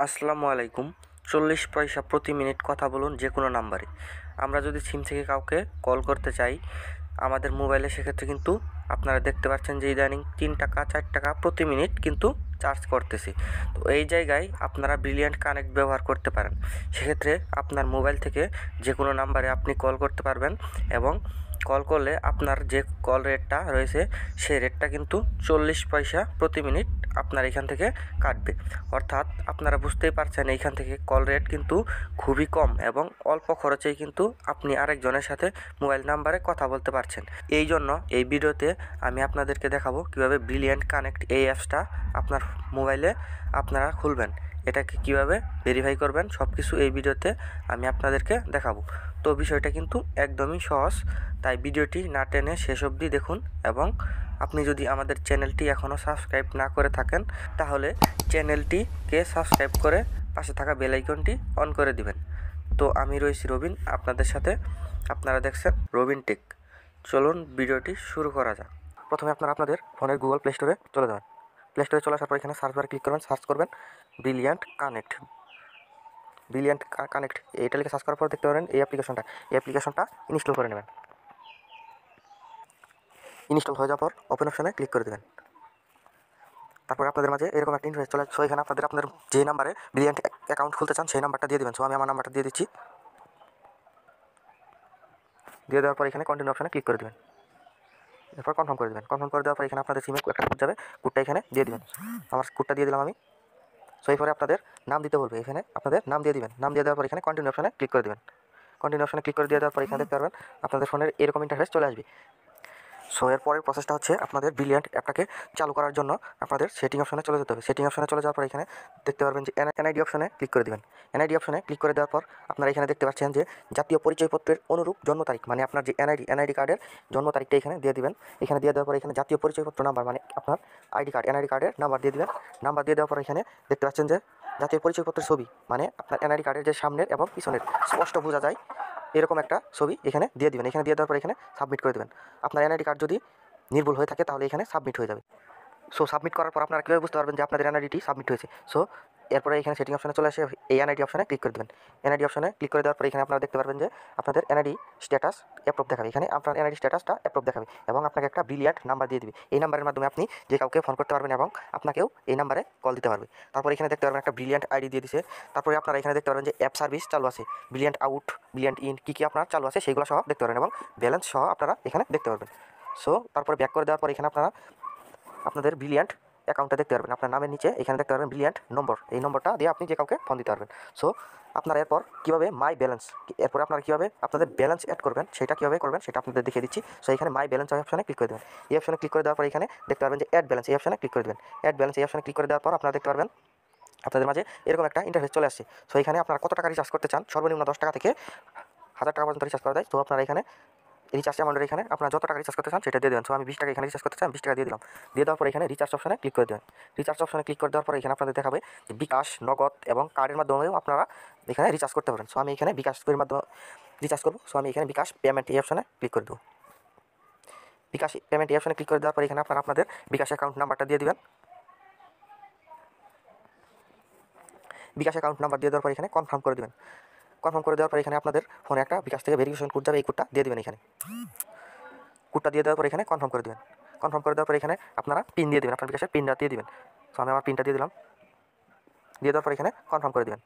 আসসালামু আলাইকুম। 40 পয়সা প্রতি মিনিট কথা বলুন যে কোনো নাম্বারে। আমরা যদি সিম থেকে কাউকে কল করতে চাই আমাদের মোবাইলে, সেক্ষেত্রে কিন্তু আপনারা দেখতে পাচ্ছেন যে ইদানিং 3 টাকা 4 টাকা প্রতি মিনিট কিন্তু চার্জ করতেছি। তো এই জায়গায় আপনারা ব্রিলিয়ান্ট কানেক্ট ব্যবহার করতে পারেন। সেক্ষেত্রে আপনার মোবাইল থেকে যে কোনো নাম্বারে আপনি কল করতে পারবেন এবং কল করলে আপনার যে কল রেটটা রয়েছে সেই রেটটা কিন্তু 40 পয়সা প্রতি মিনিট আপনার এখান থেকে কাটবে। অর্থাৎ আপনারা বুঝতেই পারছেন এইখান থেকে কল রেট কিন্তু খুবই কম এবং অল্প খরচেই কিন্তু আপনি আরেকজনের সাথে মোবাইল নাম্বারে কথা বলতে পারছেন। এই জন্য এই ভিডিওতে আমি আপনাদেরকে দেখাবো কিভাবে ব্রিলিয়ান্ট কানেক্ট এই অ্যাপসটা আপনার মোবাইলে আপনারা খুলবেন, এটাকে কিভাবে ভেরিফাই করবেন সব কিছু এই ভিডিওতে আমি আপনাদেরকে দেখাবো। তো বিষয়টা কিন্তু একদমই সহজ, তাই ভিডিওটি না টেনে শেষ অবধি দেখুন। এবং আপনি যদি আমাদের চ্যানেলটি এখনও সাবস্ক্রাইব না করে থাকেন তাহলে চ্যানেলটিকে সাবস্ক্রাইব করে পাশে থাকা বেল আইকনটি অন করে দিবেন। তো আমি রয়েছি রবিন আপনাদের সাথে, আপনারা দেখছেন রবিন টেক। চলুন ভিডিওটি শুরু করা যাক। প্রথমে আপনারা আপনাদের ফোনের গুগল প্লে স্টোরে চলে যাবেন। প্লে স্টোরে চলে আসার পর এখানে সার্চ বারে ক্লিক করবেন, সার্চ করবেন ব্রিলিয়ান্ট কানেক্ট। ব্রিলিয়ান্ট কানেক্ট এটা লিখে সার্চ করার পর দেখতে পারেন এই অ্যাপ্লিকেশনটা ইনস্টল করে নেবেন। ইনস্টল হয়ে যাওয়ার পর ওপেন অপশনে ক্লিক করে দেবেন। তারপরে আপনাদের মাঝে এরকম একটা ইন্টারফেস চলে আসবে। এখানে আপনাদের যে নাম্বারে ব্রিলিয়ান্ট অ্যাকাউন্ট খুলতে চান সেই নাম্বারটা দিয়ে দেবেন। আমি আমার নাম্বারটা দিয়ে দিচ্ছি। দিয়ে দেওয়ার পর এখানে কন্টিনিউ অপশনে ক্লিক করে দেবেন। এরপর কনফার্ম করে দেবেন। কনফার্ম করে দেওয়ার পর এখানে আপনাদের সিমে একটা কোড যাবে, কোডটা এখানে দিয়ে দেবেন। আমার কোডটা দিয়ে দিলাম আমি। সো এরপরে আপনাদের নাম দিতে বলবে, এখানে আপনাদের নাম দিয়ে দিবেন। নাম দিয়ে দেওয়ার পর এখানে কন্টিনিউ অপশনে ক্লিক করে দেবেন। কন্টিনিউ অপশনে ক্লিক করে দিয়ে দেওয়ার পর এখানে দেখতে পারবেন আপনাদের ফোনের এরকম ইন্টারফেস চলে আসবে। সো এর পরের প্রসেসটা হচ্ছে আপনাদের ব্রিলিয়ান্ট অ্যাপটাকে চালু করার জন্য আপনাদের সেটিং অপশনে চলে যেতে হবে। সেটিং অপশনে চলে যাওয়ার পর এখানে দেখতে পারবেন যে এনআইডি অপশনে ক্লিক করে দেবেন। এনআইডি অপশনে ক্লিক করে দেওয়ার পর আপনারা এখানে দেখতে পাচ্ছেন যে জাতীয় পরিচয়পত্রের অনুরূপ জন্ম তারিখ, মানে আপনার যে এনআইডি কার্ডের জন্ম তারিখটা এখানে দিয়ে দিবেন। এখানে দিয়ে দেওয়ার পর এখানে জাতীয় পরিচয়পত্র নাম্বার, মানে আপনার এনআইডি কার্ডের নাম্বার দিয়ে দিবেন। নাম্বার দিয়ে দেওয়ার পর এখানে দেখতে পাচ্ছেন যে জাতীয় পরিচয়পত্রের ছবি, মানে আপনার এনআইডি কার্ডের যে সামনের এবং পিছনের স্পষ্ট বোঝা যায় এরকম একটা ছবি এখানে দিয়ে দিবেন। এখানে দিয়ে দেওয়ার পর এখানে সাবমিট করে দেবেন। আপনার এনআইডি কার্ড যদি নির্ভুল হয়ে থাকে তাহলে এখানে সাবমিট হয়ে যাবে। সো সাবমিট করার পর আপনারা কীভাবে বুঝতে পারবেন যে আপনাদের এনআইডিটি সাবমিট হয়েছে? সো এরপরে এখানে সেটিং অপশনে চলে আসে এই এনআইডি অপশনে ক্লিক করে দেবেন। এনআইডি অপশনে ক্লিক করে দেওয়ার পর এখানে আপনারা দেখতে পারবেন যে আপনাদের এনআইডি স্ট্যাটাস অ্যাপ্রুভ দেখাবে। এখানে আপনার এনআইডি স্ট্যাটাসটা অ্যাপ্রুভ দেখাবে এবং আপনাকে একটা ব্রিলিয়ান্ট নাম্বার দিয়ে দিবে। এই নাম্বারের মাধ্যমে আপনি যে কাউকে ফোন করতে পারবেন এবং আপনাকেও এই নাম্বারে কল দিতে পারবে। তারপর এখানে দেখতে পারবেন একটা ব্রিলিয়ান্ট আইডি দিয়ে দিছে। তারপরে আপনারা এখানে দেখতে পারবেন যে অ্যাপ সার্ভিস চালু আছে, ব্রিলিয়ান্ট আউট, ব্রিলিয়ান্ট ইন, কী আপনার চালু আছে সেইগুলো সহ দেখতে পারবেন এবং ব্যালেন্স সহ আপনারা এখানে দেখতে পারবেন। সো তারপরে ব্যাক করে দেওয়ার পর এখানে আপনারা আপনাদের ব্রিলিয়ান্ট অ্যাকাউন্টটা দেখতে পারবেন। আপনার নামের নিচে এখানে দেখতে পারবেন ব্রিলিয়ান্ট নম্বর, এই নম্বরটা দিয়ে আপনি যে কাউকে ফোন দিতে পারবেন। সো আপনারা এরপর কীভাবে মাই ব্যালেন্স, এরপর আপনারা কীভাবে আপনাদের ব্যালেন্স অ্যাড করবেন সেটা কীভাবে করবেন সেটা আপনাদের দেখিয়ে দিচ্ছি। সো এখানে মাই ব্যালেন্স অপশনে ক্লিক করে দেবেন। এই অপশনে ক্লিক করে দেওয়ার পর এখানে দেখতে পারবেন যে অ্যাড ব্যালেন্স, এই অপশনে ক্লিক করে দেবেন। অ্যাড ব্যালেন্স এই অপশনে ক্লিক করে দেওয়ার পর আপনারা দেখতে পারবেন আপনাদের মাঝে এরকম একটা ইন্টারফেস চলে আসছে। সো এখানে আপনারা কত টাকা রিচার্জ করতে চান, সর্বনিম্ন 10 টাকা থেকে 1000 টাকা পর্যন্ত রিচার্জ করা যায়। তো আপনারা এখানে রিচার্জ অ্যামাউন্টের এখানে আপনারা যত টাকা রিচার্জ করতে চান সেটা দিয়ে দেবেন। সো আমি 20 টাকা এখানে রিচার্জ করতে চান, 20 টাকা দিয়ে দিলাম। দিয়ে দেওয়ার পর এখানে রিচার্জ অপশনে ক্লিক করে দেবেন। রিচার্জ অপশনে ক্লিক করে দেওয়ার পর এখানে আপনাদের দেখাবে যে বিকাশ, নগদ এবং কার্ডের মাধ্যমেও আপনারা এখানে রিচার্জ করতে পারেন। সো আমি এখানে বিকাশের মাধ্যমে রিচার্জ করবো। সো আমি এখানে বিকাশ পেমেন্ট এই অপশনে ক্লিক করে দেবো। বিকাশ পেমেন্ট এই অপশনে ক্লিক করে দেওয়ার পর এখানে আপনারা আপনাদের বিকাশ অ্যাকাউন্ট নাম্বারটা দিয়ে দেবেন। বিকাশ অ্যাকাউন্ট নাম্বার দিয়ে দেওয়ার পর এখানে কনফার্ম করে দেবেন। কনফার্ম করে দেওয়ার পর এখানে আপনাদের ফোনে একটা বিকাশ থেকে ভেরিফিকেশন কোড যাবে, এই কোডটা দিয়ে দেবেন। এখানে কোডটা দিয়ে দেওয়ার পর এখানে কনফার্ম করে দেবেন। কনফার্ম করে দেওয়ার পর এখানে আপনারা পিন দিয়ে দেবেন, আপনার বিকাশের পিনটা দিয়ে দেবেন। সো আমি আমার পিনটা দিয়ে দিলাম। দিয়ে দেওয়ার পর এখানে কনফার্ম করে দেবেন।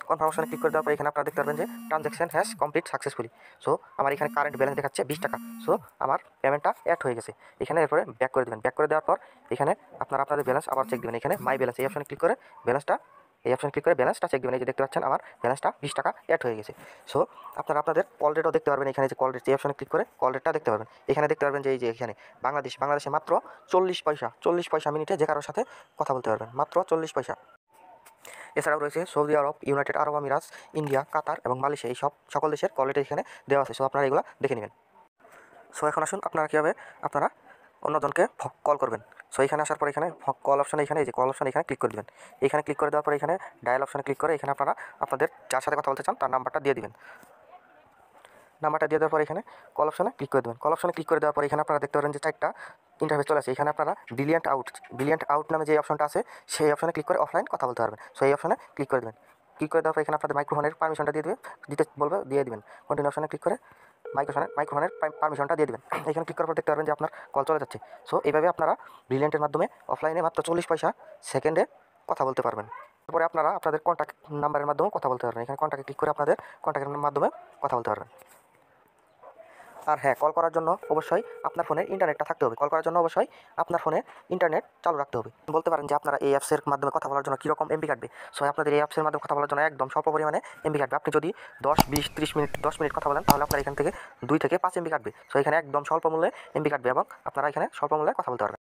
কনফার্ম অপশনে ক্লিক করে দেওয়ার পর এখানে আপনারা দেখতে পারবেন যে transaction has complete successfully. So আমার এখানে কারেন্ট ব্যালেন্স দেখাচ্ছে 20 টাকা। সো আমার পেমেন্টটা অ্যাড হয়ে গেছে। এখানে এরপরে ব্যাক করে দেবেন। ব্যাক করে দেওয়ার পর এখানে আপনারা আপনাদের ব্যালেন্স আবার চেক দেবেন। এখানে মাই ব্যালেন্স এই অপশনে ক্লিক করে ব্যালেন্সটা চেক দেবেন। এই যে দেখতে পাচ্ছেন আমার ব্যালেন্সটা 20 টাকা অ্যাড হয়ে গেছে। সো আপনারা আপনাদের কল রেটও দেখতে পারবেন। এখানে যে কল রেট এই অপশনে ক্লিক করে কল রেটটা দেখতে পারবেন। এখানে দেখতে পারবেন যে এই যে এখানে বাংলাদেশে মাত্র 40 পয়সা মিনিটে যে কারোর সাথে কথা বলতে পারবেন, মাত্র 40 পয়সা। এছাড়াও রয়েছে সৌদি আরব, ইউনাইটেড আরব আমিরাত, ইন্ডিয়া, কাতার এবং মালয়েশিয়া, এই সকল দেশের কল রেট এখানে দেওয়া আছে। সো আপনারা এগুলো দেখে নেবেন। সো এখন আসুন আপনারা কীভাবে আপনারা অন্যজনকে কল করবেন। সো এখানে আসার পর এখানে কল অপশানে এখানে এই যে কল অপশানে এখানে ক্লিক করে দেবেন। এখানে ক্লিক করে দেওয়ার পর এখানে ডায়াল অপশানে ক্লিক করে এখানে আপনারা আপনাদের যার সাথে কথা বলতে চান তার নাম্বারটা দিয়ে দিবেন। নাম্বারটা দিয়ে দেওয়ার পর এখানে কল অপশানে ক্লিক করে দেবেন। কল অপশানে ক্লিক করে দেওয়ার পর এখানে আপনারা দেখতে পারেন যে 4টা ইন্টারফেস চলে আসে। এখানে আপনারা ব্রিলিয়ান্ট আউট নামে যে অপশনটা আছে সেই অপশনে ক্লিক করে অফলাইন কথা বলতে পারবেন। সো এই অপশনে ক্লিক করে দেবেন। ক্লিক করে দেওয়ার পর এখানে আপনাদের মাইক্রোফোনের পারমিশনটা দিতে বলবে, দিয়ে দিবেন। কন্টিনিউ অপশনে ক্লিক করে মাইক্রোফোনের পারমিশনটা দিয়ে দিবেন। এখানে ক্লিক করার পর দেখতে পারবেন যে আপনার কল চলে যাচ্ছে। সো এইভাবে আপনারা ব্রিলিয়ান্টের মাধ্যমে অফলাইনে মাত্র 40 পয়সা সেকেন্ডে কথা বলতে পারবেন। তারপরে আপনারা আপনাদের কন্ট্যাক্ট নাম্বারের মাধ্যমেও কথা বলতে পারবেন। এখানে কন্ট্যাক্টে ক্লিক করে আপনাদের কন্ট্যাক্টের মাধ্যমে কথা বলতে পারবেন। আর হ্যাঁ, কল করার জন্য অবশ্যই আপনার ফোনে ইন্টারনেটটা থাকতে হবে। কল করার জন্য অবশ্যই আপনার ফোনে ইন্টারনেট চালু রাখতে হবে। বলতে পারেন যে আপনারা এই অ্যাপসের মাধ্যমে কথা বলার জন্য কীরকম এমবি কাটবে। সো আপনাদের এই অ্যাপসের মাধ্যমে কথা বলার জন্য একদম স্বল্প পরিমাণে এমবি কাটবে। আপনি যদি 10, 20, 30 মিনিট 10 মিনিট কথা বলেন তাহলে আপনার এখান থেকে 2 থেকে 5 এমবি কাটবে। সো এখানে একদম স্বল্প মূল্যে এমবি কাটবে এবং আপনারা এখানে স্বল্প মূল্যে কথা বলতে পারবেন।